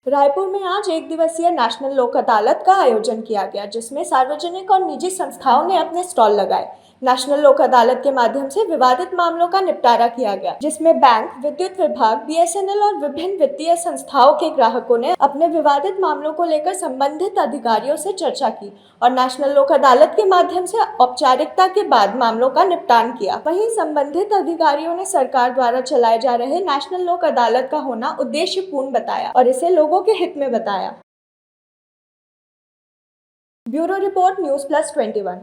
रायपुर में आज एक दिवसीय नेशनल लोक अदालत का आयोजन किया गया, जिसमें सार्वजनिक और निजी संस्थाओं ने अपने स्टॉल लगाए। नेशनल लोक अदालत के माध्यम से विवादित मामलों का निपटारा किया गया, जिसमें बैंक, विद्युत विभाग, बीएसएनएल और विभिन्न वित्तीय संस्थाओं के ग्राहकों ने अपने विवादित मामलों को लेकर संबंधित अधिकारियों से चर्चा की और नेशनल लोक अदालत के माध्यम से औपचारिकता के बाद मामलों का निपटान किया। वहीं संबंधित अधिकारियों ने सरकार द्वारा चलाए जा रहे नेशनल लोक अदालत का होना उद्देश्यपूर्ण बताया और इसे लोगों के हित में बताया। Bureau report, news plus 21।